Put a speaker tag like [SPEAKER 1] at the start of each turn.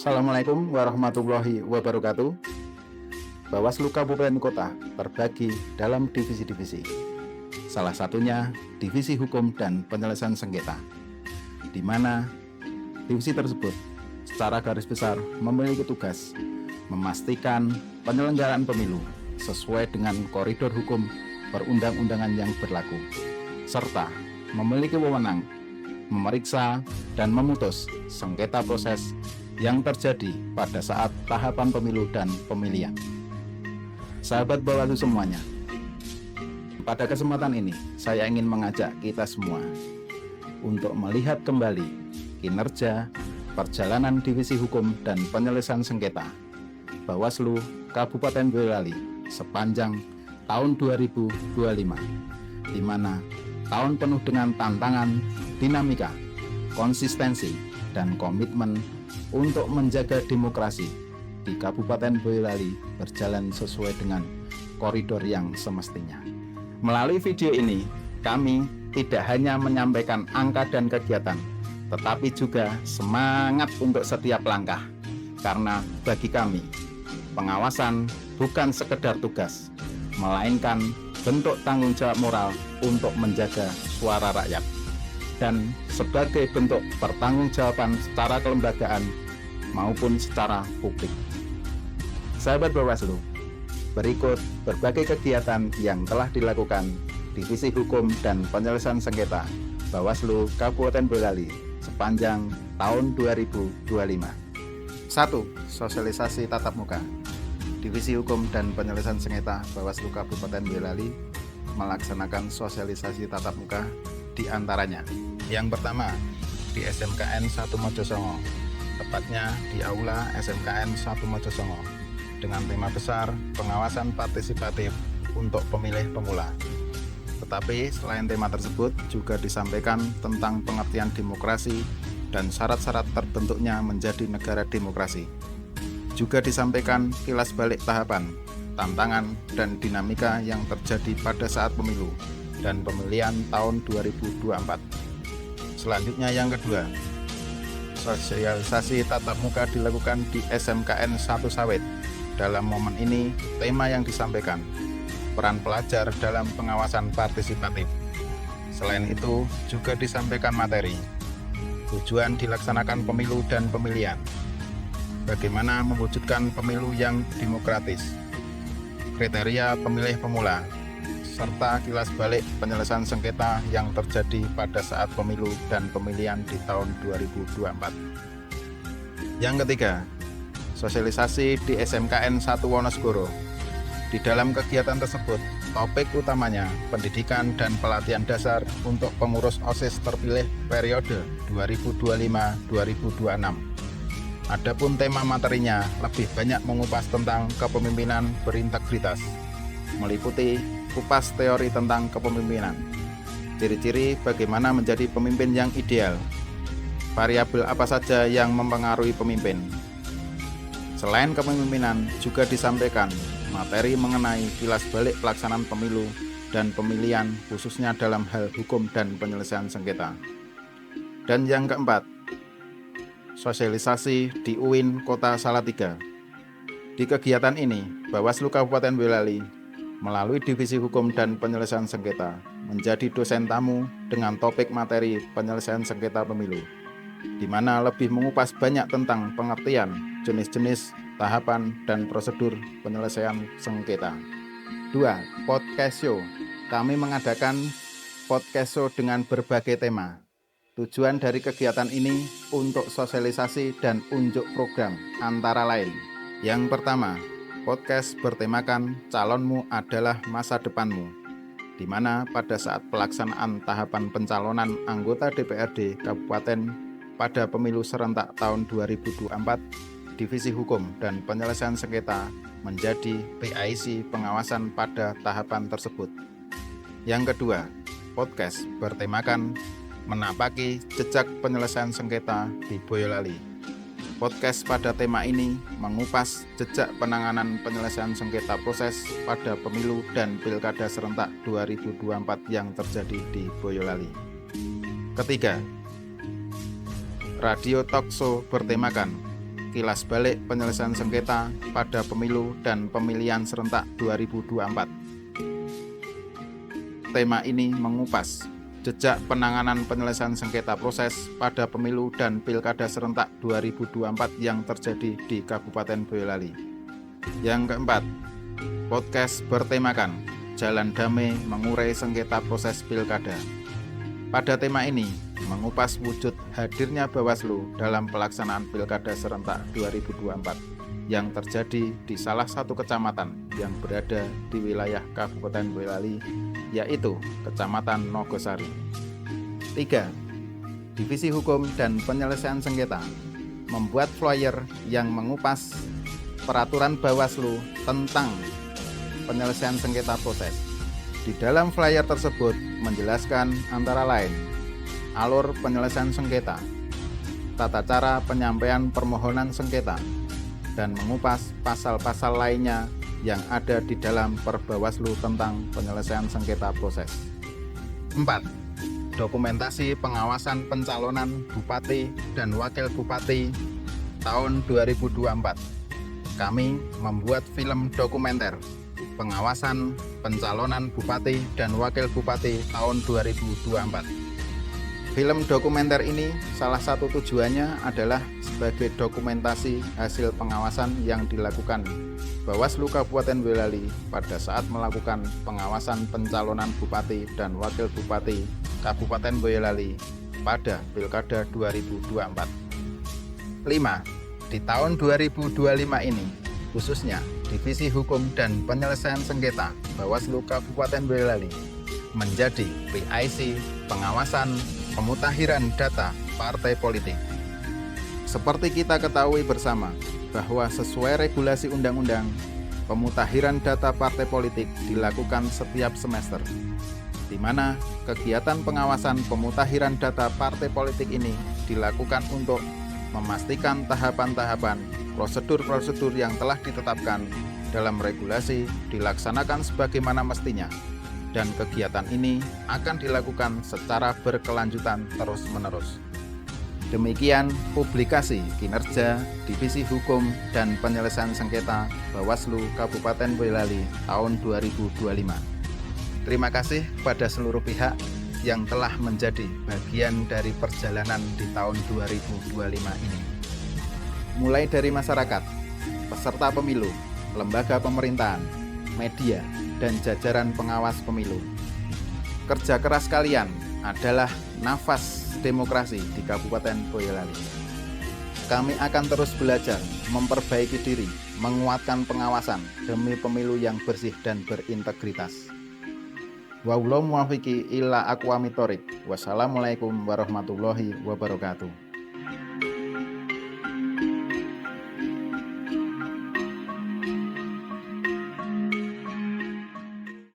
[SPEAKER 1] Assalamualaikum warahmatullahi wabarakatuh. Bawaslu Kabupaten Kota terbagi dalam divisi-divisi. Salah satunya Divisi Hukum dan Penyelesaian Sengketa, di mana divisi tersebut secara garis besar memiliki tugas memastikan penyelenggaraan pemilu sesuai dengan koridor hukum perundang-undangan yang berlaku, serta memiliki wewenang memeriksa dan memutus sengketa proses yang terjadi pada saat tahapan pemilu dan pemilihan. Sahabat Bawaslu semuanya, pada kesempatan ini saya ingin mengajak kita semua untuk melihat kembali kinerja perjalanan Divisi Hukum dan Penyelesaian Sengketa Bawaslu Kabupaten Boyolali sepanjang tahun 2025, di mana tahun penuh dengan tantangan, dinamika, konsistensi, dan komitmen untuk menjaga demokrasi di Kabupaten Boyolali berjalan sesuai dengan koridor yang semestinya. Melalui video ini, kami tidak hanya menyampaikan angka dan kegiatan, tetapi juga semangat untuk setiap langkah. Karena bagi kami, pengawasan bukan sekedar tugas, melainkan bentuk tanggung jawab moral untuk menjaga suara rakyat. Dan sebagai bentuk pertanggungjawaban secara kelembagaan maupun secara publik. Sahabat Bawaslu, berikut berbagai kegiatan yang telah dilakukan Divisi Hukum dan Penyelesaian Sengketa Bawaslu Kabupaten Boyolali sepanjang tahun 2025. 1. Sosialisasi tatap muka. Divisi Hukum dan Penyelesaian Sengketa Bawaslu Kabupaten Boyolali melaksanakan sosialisasi tatap muka di antaranya. Yang pertama, di SMKN 1 Mojosongo, tepatnya di Aula SMKN 1 Mojosongo, dengan tema besar pengawasan partisipatif untuk pemilih pemula. Tetapi selain tema tersebut juga disampaikan tentang pengertian demokrasi dan syarat-syarat terbentuknya menjadi negara demokrasi. Juga disampaikan kilas balik tahapan, tantangan, dan dinamika yang terjadi pada saat pemilu dan pemilihan tahun 2024. Selanjutnya yang kedua, sosialisasi tatap muka dilakukan di SMKN 1 Sawit. Dalam momen ini, tema yang disampaikan, peran pelajar dalam pengawasan partisipatif. Selain itu, juga disampaikan materi, tujuan dilaksanakan pemilu dan pemilihan, bagaimana mewujudkan pemilu yang demokratis, kriteria pemilih pemula, serta kilas balik penyelesaian sengketa yang terjadi pada saat pemilu dan pemilihan di tahun 2024. Yang ketiga, sosialisasi di SMKN 1 Wonosegoro. Di dalam kegiatan tersebut, topik utamanya pendidikan dan pelatihan dasar untuk pengurus OSIS terpilih periode 2025-2026. Adapun tema materinya lebih banyak mengupas tentang kepemimpinan berintegritas, meliputi kupas teori tentang kepemimpinan, ciri-ciri bagaimana menjadi pemimpin yang ideal, variabel apa saja yang mempengaruhi pemimpin. Selain kepemimpinan, juga disampaikan materi mengenai kilas balik pelaksanaan pemilu dan pemilihan khususnya dalam hal hukum dan penyelesaian sengketa. Dan yang keempat, sosialisasi di UIN Kota Salatiga. Di kegiatan ini, Bawaslu Kabupaten Boyolali melalui Divisi Hukum dan Penyelesaian Sengketa menjadi dosen tamu dengan topik materi penyelesaian sengketa pemilu, di mana lebih mengupas banyak tentang pengertian, jenis-jenis, tahapan, dan prosedur penyelesaian sengketa. 2. Podcast show. Kami mengadakan podcast show dengan berbagai tema. Tujuan dari kegiatan ini untuk sosialisasi dan unjuk program antara lain. Yang pertama, podcast bertemakan calonmu adalah masa depanmu, di mana pada saat pelaksanaan tahapan pencalonan anggota DPRD Kabupaten pada pemilu serentak tahun 2024, Divisi Hukum dan Penyelesaian Sengketa menjadi PIC pengawasan pada tahapan tersebut. Yang kedua, podcast bertemakan menapaki jejak penyelesaian sengketa di Boyolali. Podcast pada tema ini mengupas jejak penanganan penyelesaian sengketa proses pada pemilu dan pilkada serentak 2024 yang terjadi di Boyolali. Ketiga, radio talk show bertemakan kilas balik penyelesaian sengketa pada pemilu dan pemilihan serentak 2024. Tema ini mengupas jejak penanganan penyelesaian sengketa proses pada pemilu dan pilkada serentak 2024 yang terjadi di Kabupaten Boyolali. Yang keempat, podcast bertemakan Jalan Damai Mengurai Sengketa Proses Pilkada. Pada tema ini, mengupas wujud hadirnya Bawaslu dalam pelaksanaan Pilkada Serentak 2024 yang terjadi di salah satu kecamatan yang berada di wilayah Kabupaten Boyolali, yaitu Kecamatan Nogosari. 3. Divisi Hukum dan Penyelesaian Sengketa membuat flyer yang mengupas peraturan Bawaslu tentang penyelesaian sengketa proses. Di dalam flyer tersebut menjelaskan antara lain alur penyelesaian sengketa, tata cara penyampaian permohonan sengketa, dan mengupas pasal-pasal lainnya yang ada di dalam Perbawaslu tentang penyelesaian sengketa proses. 4. Dokumentasi pengawasan pencalonan Bupati dan Wakil Bupati tahun 2024. Kami membuat film dokumenter pengawasan pencalonan Bupati dan Wakil Bupati tahun 2024. Film dokumenter ini salah satu tujuannya adalah sebagai dokumentasi hasil pengawasan yang dilakukan Bawaslu Kabupaten Boyolali pada saat melakukan pengawasan pencalonan Bupati dan Wakil Bupati Kabupaten Boyolali pada Pilkada 2024. 5. Di tahun 2025 ini, khususnya Divisi Hukum dan Penyelesaian Sengketa Bawaslu Kabupaten Boyolali menjadi PIC pengawasan pemutahiran data partai politik. Seperti kita ketahui bersama bahwa sesuai regulasi undang-undang, pemutahiran data partai politik dilakukan setiap semester, di mana kegiatan pengawasan pemutahiran data partai politik ini dilakukan untuk memastikan tahapan-tahapan prosedur-prosedur yang telah ditetapkan dalam regulasi dilaksanakan sebagaimana mestinya, dan kegiatan ini akan dilakukan secara berkelanjutan terus-menerus. Demikian publikasi kinerja Divisi Hukum dan Penyelesaian Sengketa Bawaslu Kabupaten Boyolali tahun 2025. Terima kasih pada seluruh pihak yang telah menjadi bagian dari perjalanan di tahun 2025 ini. Mulai dari masyarakat, peserta pemilu, lembaga pemerintahan, media, dan jajaran pengawas pemilu. Kerja keras kalian adalah nafas demokrasi di Kabupaten Boyolali. Kami akan terus belajar, memperbaiki diri, menguatkan pengawasan demi pemilu yang bersih dan berintegritas. Wassalamualaikum warahmatullahi wabarakatuh.